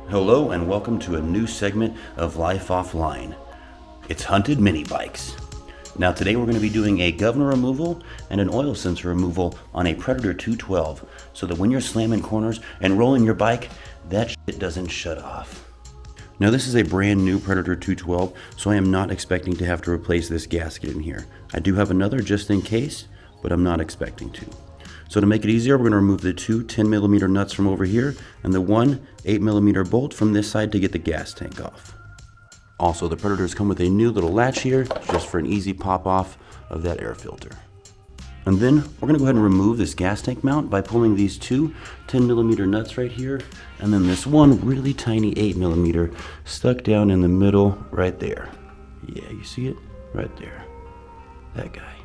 Hello and welcome to a new segment of Life Offline. It's Hunted Mini Bikes. Now today we're going to be doing a governor removal and an oil sensor removal on a Predator 212 so that when you're slamming corners and rolling your bike, that shit doesn't shut off. Now this is a brand new Predator 212, so I am not expecting to have to replace this gasket in here. I do have another just in case, but I'm not expecting to. So to make it easier, we're going to remove the two 10mm nuts from over here and the one 8mm bolt from this side to get the gas tank off. Also, the Predators come with a new little latch here just for an easy pop off of that air filter. And then we're going to go ahead and remove this gas tank mount by pulling these two 10mm nuts right here and then this one really tiny 8mm stuck down in the middle right there. Yeah, you see it? Right there. That guy.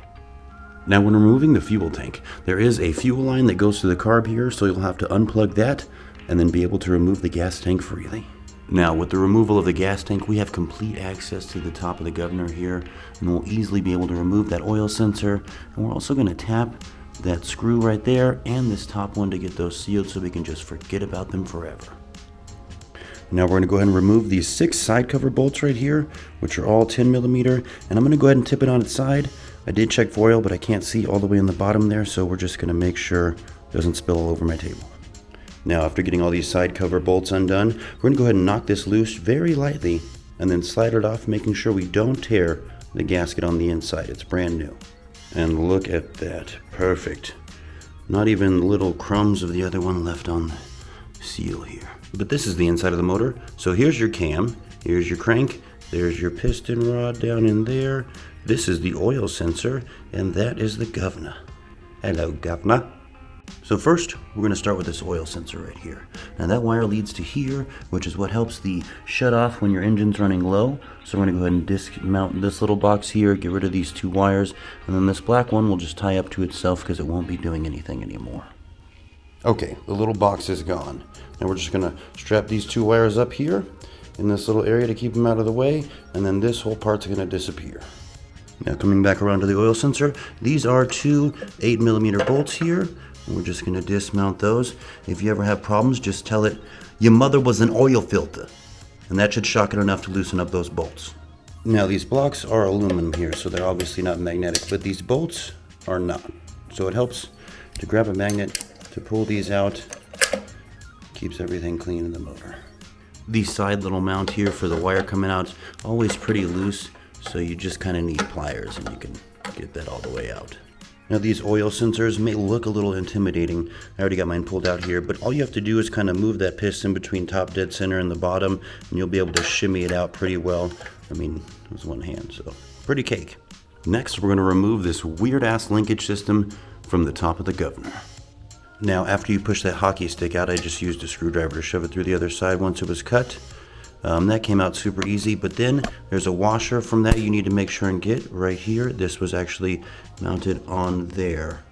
Now when removing the fuel tank, there is a fuel line that goes to the carb here, so you'll have to unplug that and then be able to remove the gas tank freely. Now with the removal of the gas tank, we have complete access to the top of the governor here, and we'll easily be able to remove that oil sensor. And we're also going to tap that screw right there and this top one to get those sealed so we can just forget about them forever. Now we're going to go ahead and remove these 6 side cover bolts right here, which are all 10mm, and I'm going to go ahead and tip it on its side. I did check for oil, but I can't see all the way in the bottom there, so we're just going to make sure it doesn't spill all over my table. Now after getting all these side cover bolts undone, we're going to go ahead and knock this loose very lightly and then slide it off, making sure we don't tear the gasket on the inside. It's brand new. And look at that. Perfect. Not even little crumbs of the other one left on the seal here. But this is the inside of the motor. So here's your cam, here's your crank, there's your piston rod down in there. This is the oil sensor, and that is the governor. Hello, governor. So first, we're going to start with this oil sensor right here. Now that wire leads to here, which is what helps the shut off when your engine's running low. So we're going to go ahead and dismount this little box here, get rid of these 2 wires, and then this black one will just tie up to itself because it won't be doing anything anymore. Okay, the little box is gone. Now we're just going to strap these 2 wires up here in this little area to keep them out of the way, and then this whole part's going to disappear. Now coming back around to the oil sensor, these are 2 8mm bolts here. We're just going to dismount those. If you ever have problems, just tell it, your mother was an oil filter. And that should shock it enough to loosen up those bolts. Now these blocks are aluminum here, so they're obviously not magnetic, but these bolts are not. So it helps to grab a magnet to pull these out. Keeps everything clean in the motor. The side little mount here for the wire coming out, always pretty loose. So you just kind of need pliers and you can get that all the way out. Now these oil sensors may look a little intimidating. I already got mine pulled out here, but all you have to do is kind of move that piston between top dead center and the bottom, and you'll be able to shimmy it out pretty well. I mean, it was one hand, so pretty cake. Next, we're going to remove this weird ass linkage system from the top of the governor. Now after you push that hockey stick out, I just used a screwdriver to shove it through the other side once it was cut. That came out super easy, but then there's a washer from that you need to make sure and get right here. This was actually mounted on there.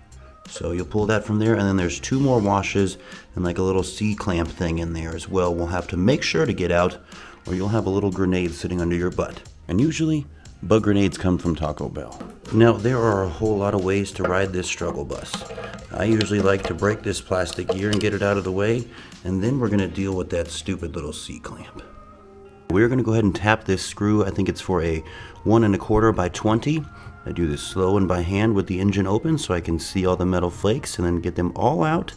So you'll pull that from there, and then there's 2 more washes and like a little C-clamp thing in there as well. We'll have to make sure to get out, or you'll have a little grenade sitting under your butt. And usually, bug grenades come from Taco Bell. Now, there are a whole lot of ways to ride this struggle bus. I usually like to break this plastic gear and get it out of the way, and then we're going to deal with that stupid little C-clamp. We're going to go ahead and tap this screw. I think it's for a 1 1/4 by 20. I do this slow and by hand with the engine open so I can see all the metal flakes and then get them all out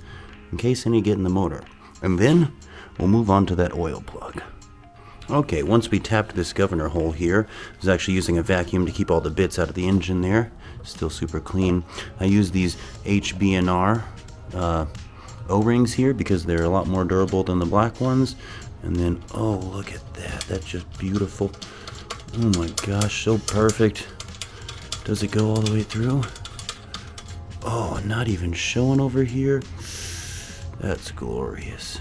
in case any get in the motor. And then we'll move on to that oil plug. Okay, once we tapped this governor hole here, I was actually using a vacuum to keep all the bits out of the engine there. Still super clean. I use these HB&R O-rings here because they're a lot more durable than the black ones. And then, oh, look at that. That's just beautiful. Oh my gosh, so perfect. Does it go all the way through? Oh, not even showing over here. That's glorious.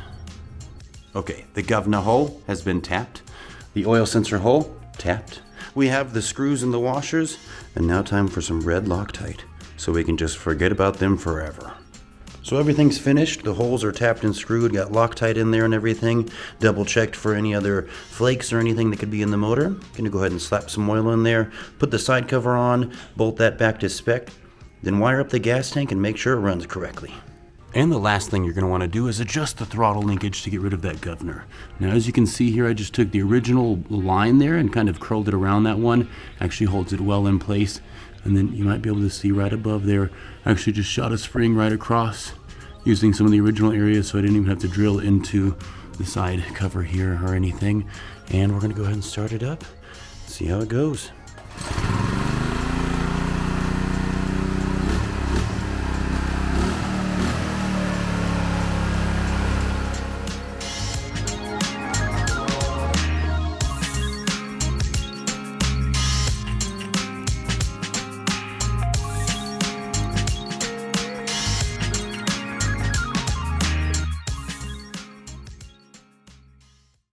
Okay, the governor hole has been tapped. The oil sensor hole, tapped. We have the screws and the washers. And now time for some red Loctite, so we can just forget about them forever. So everything's finished, the holes are tapped and screwed, got Loctite in there and everything, double checked for any other flakes or anything that could be in the motor. Gonna go ahead and slap some oil in there, put the side cover on, bolt that back to spec, then wire up the gas tank and make sure it runs correctly. And the last thing you're going to want to do is adjust the throttle linkage to get rid of that governor. Now, as you can see here, I just took the original line there and kind of curled it around that one. Actually holds it well in place. And then you might be able to see right above there, I actually just shot a spring right across using some of the original areas, so I didn't even have to drill into the side cover here or anything. And we're going to go ahead and start it up, see how it goes.